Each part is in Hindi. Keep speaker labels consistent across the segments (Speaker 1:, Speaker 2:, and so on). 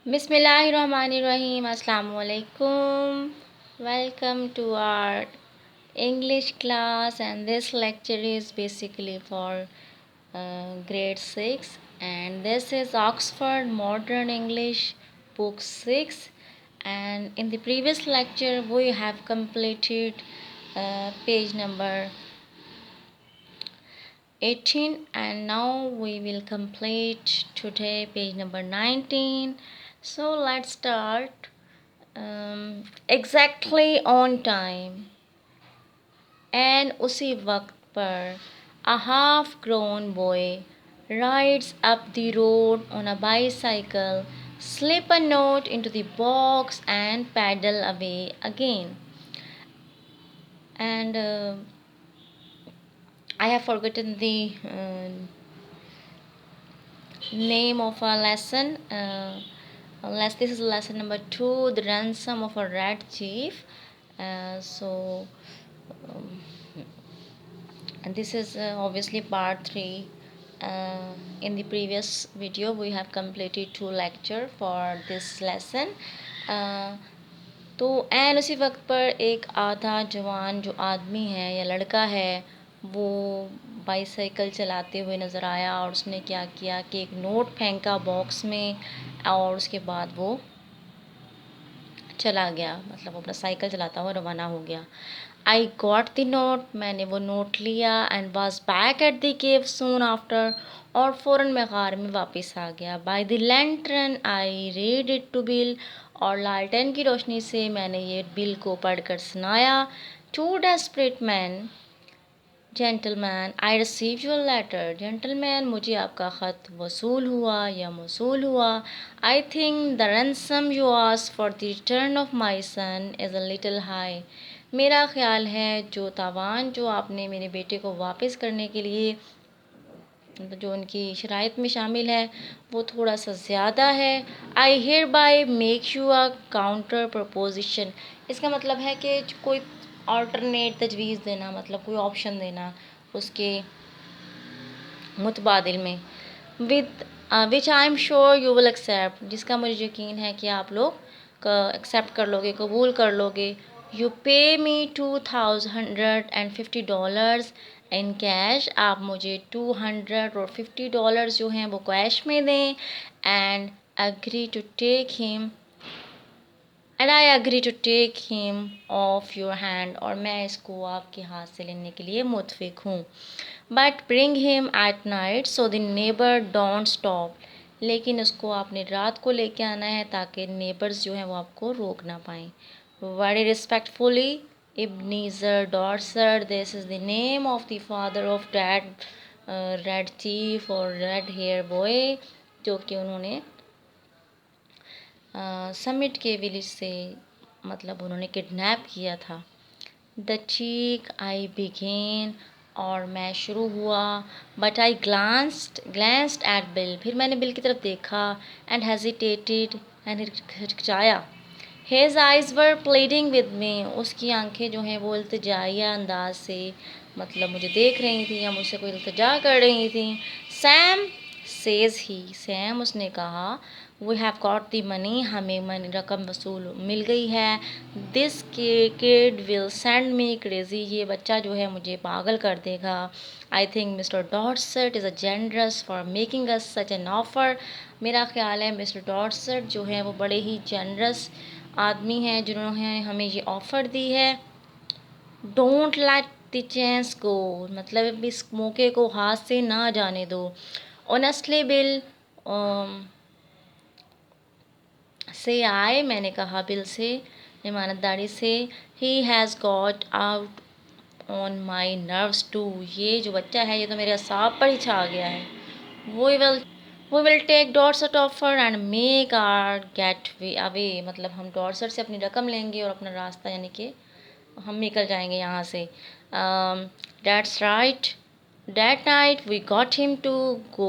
Speaker 1: Bismillahirrahmanirrahim. Assalamualaikum. Welcome to our English class, and this lecture is basically for grade 6, and this is Oxford Modern English book 6. And in the previous lecture we have completed page number 18, and now we will complete today page number 19. So let's start. Exactly on time. And उसी वक्त पर a half grown boy rides up the road on a bicycle, slip a note into the box and pedal away again. And I have forgotten the name of a lesson. Unless this is lesson number 2, the ransom of a red chief. Um, and this is obviously part 3. In the previous video we have completed 2 lecture for this lesson. तो एन उसी वक्त पर एक आधा जवान जो आदमी है या लड़का है वो बाईसाइकिल चलाते हुए नज़र आया, और उसने क्या किया कि एक नोट फेंका बॉक्स में, और उसके बाद वो चला गया, मतलब अपना साइकिल चलाता हुआ रवाना हो गया. आई गॉट द नोट, मैंने वो नोट लिया, and was back at the cave soon after, और फ़ौरन मैं गार में वापस आ गया. By the lantern I read it to Bill, और लालटेन की रोशनी से मैंने ये बिल को पढ़कर सुनाया. To desperate man, gentleman I receive your letter, gentleman मुझे आपका ख़त वसूल हुआ या मौसूल हुआ. I think the ransom you asked for the return of my son is a little high, मेरा ख्याल है जो तावान जो आपने मेरे बेटे को वापस करने के लिए जो उनकी शराइत में शामिल है वो थोड़ा सा ज़्यादा है. I hereby make you a counter proposition, इसका मतलब है कि कोई ऑल्टरनेट तजवीज़ देना, मतलब कोई ऑप्शन देना उसके मुतबादिल में. With which I am sure you will accept, जिसका मुझे यकीन है कि आप लोग एक्सेप्ट कर लोगे, कबूल कर लोगे. यू पे मी $250 इन कैश, आप मुझे $250 जो हैं वो कैश में दें. And agree to take him, and I agree to take him off your hand, और मैं इसको आपके हाथ से लेने के लिए मुतफिक हूँ. But bring him at night so the neighbour don't stop, लेकिन उसको आपने रात को लेके आना है ताकि नेबर्स जो हैं वो आपको रोक ना पाएँ. Very respectfully Ebenezer Dorset, this is the name of the father of dad red chief और रेड हेयर बॉय, जो कि उन्होंने समिट के विलेज से, मतलब उन्होंने किडनैप किया था. द चीक आई बिगेन, और मैं शुरू हुआ. But I glanced at Bill, फिर मैंने बिल की तरफ देखा. एंड हेजिटेटेड, एंड हिचकिचाया. His eyes were pleading with me, उसकी आंखें जो हैं वो इल्तिजाइया अंदाज से मतलब मुझे देख रही थी या मुझसे कोई इल्तिजा कर रही थी. सैम सेज ही, सैम उसने कहा, we have got the money, हमें मनी रकम वसूल मिल गई है. This kid will send me crazy, ये बच्चा जो है मुझे पागल कर देगा. I think mister Dorset is a generous for making us such an offer, मेरा ख्याल है मिस्टर डॉटसेट जो है वो बड़े ही जेनरस आदमी हैं जिन्होंने हमें ये ऑफ़र दी है. डोंट लेट द चांस गो, मतलब इस मौके को हाथ से ना जाने दो. ऑनेस्टली बिल से आए, मैंने कहा बिल से, ईमानदारी से. He has got out on my nerves too, ये जो बच्चा है ये तो मेरे असाब पर ही छा गया है. We will take Dorset offer and make our getaway away, मतलब हम डॉर्सट से अपनी रकम लेंगे और अपना रास्ता यानी कि हम निकल जाएंगे यहाँ से. That's right. That night we got him to go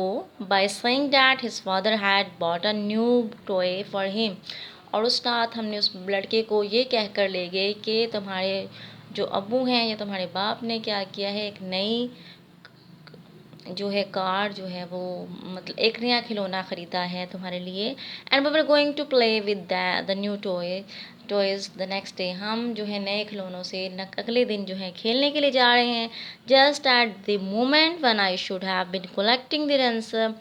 Speaker 1: by saying that his father had bought a new toy for him. और उस रात हमने उस लड़के को ये कह कर ले गए कि तुम्हारे जो अब्बू हैं या तुम्हारे बाप ने क्या किया है, एक नई जो है कार जो है वो मतलब एक नया खिलौना ख़रीदा है तुम्हारे लिए। And we were going to play with the new toys the next day. हम जो है नए खिलौनों से अगले दिन जो है खेलने के लिए जा रहे हैं। Just at the moment one I should have been collecting the ransom.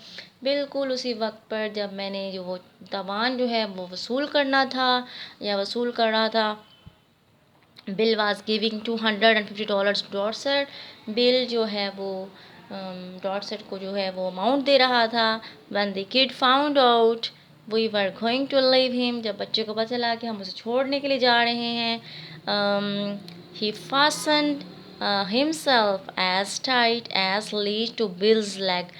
Speaker 1: बिल्कुल उसी वक्त पर जब मैंने जो वो तावान जो है वो वसूल करना था या वसूल कर रहा था। Bill was giving $250 Dorset. Bill जो है वो डॉर्सेट को जो है वो अमाउंट दे रहा था। When the kid found out we were going to leave him. जब बच्चे को पता चला कि हम उसे छोड़ने के लिए जा रहे हैं, ही fastened himself as tight as leech to Bill's leg।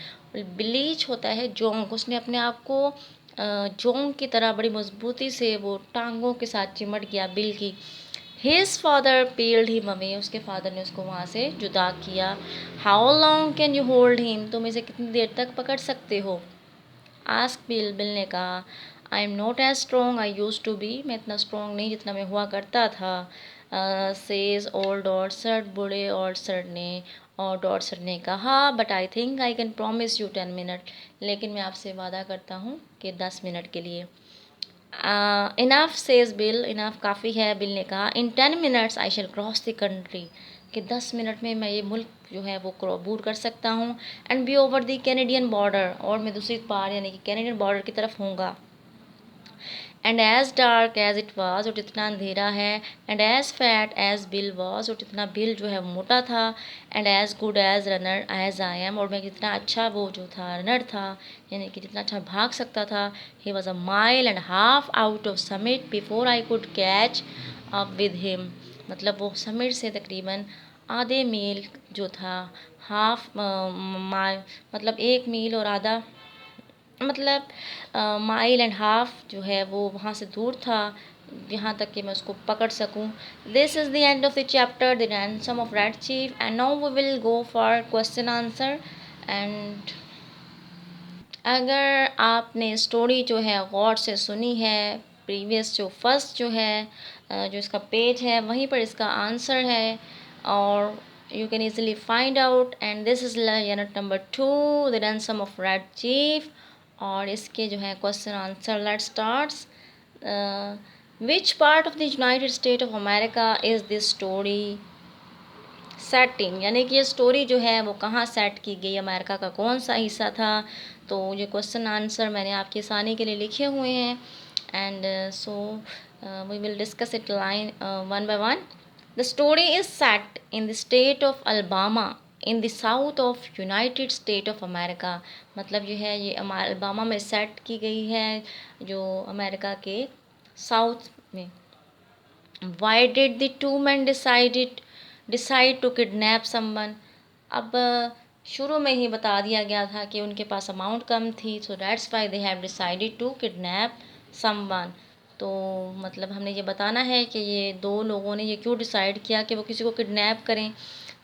Speaker 1: Bleach होता है जोंक। उसने अपने आप को जोंक की तरह बड़ी मजबूती से वो टांगों के साथ चिमट गया बिल की। His father peeled him away। उसके फादर ने उसको वहाँ से जुदा किया। How long can you hold him? तुम इसे कितनी देर तक पकड़ सकते हो? Ask bill. बिल ने कहा I am not as strong I used to be। मैं इतना स्ट्रॉन्ग नहीं जितना मैं हुआ करता था। Says old Dorset। बूढ़े ऑर्सर ने और डॉर्सर ने कहा But I think I can promise you 10 minutes। लेकिन मैं आपसे वादा करता हूँ कि 10 मिनट के लिए। Enough says bill. इनफ काफ़ी है, बिल ने कहा। In 10 minutes I shall cross the country. कि 10 मिनट में मैं ये मुल्क जो है वो अबूर कर सकता हूँ। And be over the Canadian border. और मैं दूसरी पार यानी कि कैनेडियन बॉर्डर की तरफ हूँगा। And as dark as it was. और जितना अंधेरा है। And as fat as Bill was. और जितना बिल जो है मोटा था। And as good as runner as I am. और मैं जितना अच्छा वो जो था रनर था यानी कि जितना अच्छा भाग सकता था। He was a mile and half out of summit before I could catch up with him. मतलब वो समिट से तकरीबन आधे मील जो था, हाफ माइल मतलब 1 मील और आधा मतलब माइल एंड हाफ जो है वो वहाँ से दूर था यहाँ तक कि मैं उसको पकड़ सकूं। This is the end of the chapter the Ransom of Red Chief. And now we will go for question answer. एंड अगर आपने स्टोरी जो है गौर से सुनी है, प्रीवियस जो फर्स्ट जो है जो इसका पेज है वहीं पर इसका आंसर है और you can easily find out. And this is unit number 2 the Ransom of Red chief. और इसके जो है question answer let starts. Which part of the United State of America is this story setting. यानी कि ये स्टोरी जो है वो कहाँ सेट की गई, अमेरिका का कौन सा हिस्सा था। तो ये क्वेश्चन आंसर मैंने आपकी आसानी के लिए लिखे हुए हैं। And so we will discuss it line one by one. The story is set in the state of Alabama in the south of United State of America. मतलब जो है ये अलबामा में सेट की गई है जो अमेरिका के साउथ में। Why did the two man decide to kidnap someone. अब शुरू में ही बता दिया गया था कि उनके पास अमाउंट कम थी, so that's why they have decided to kidnap someone. तो मतलब हमने ये बताना है कि ये दो लोगों ने ये क्यों डिसाइड किया कि वो किसी को किडनैप करें।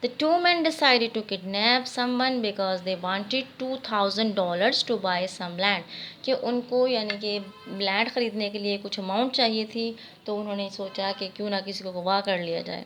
Speaker 1: The two men decided to kidnap someone because they wanted $2,000 to buy some land। कि उनको यानी कि लैंड ख़रीदने के लिए कुछ अमाउंट चाहिए थी तो उन्होंने सोचा कि क्यों ना किसी को गवाह कर लिया जाए।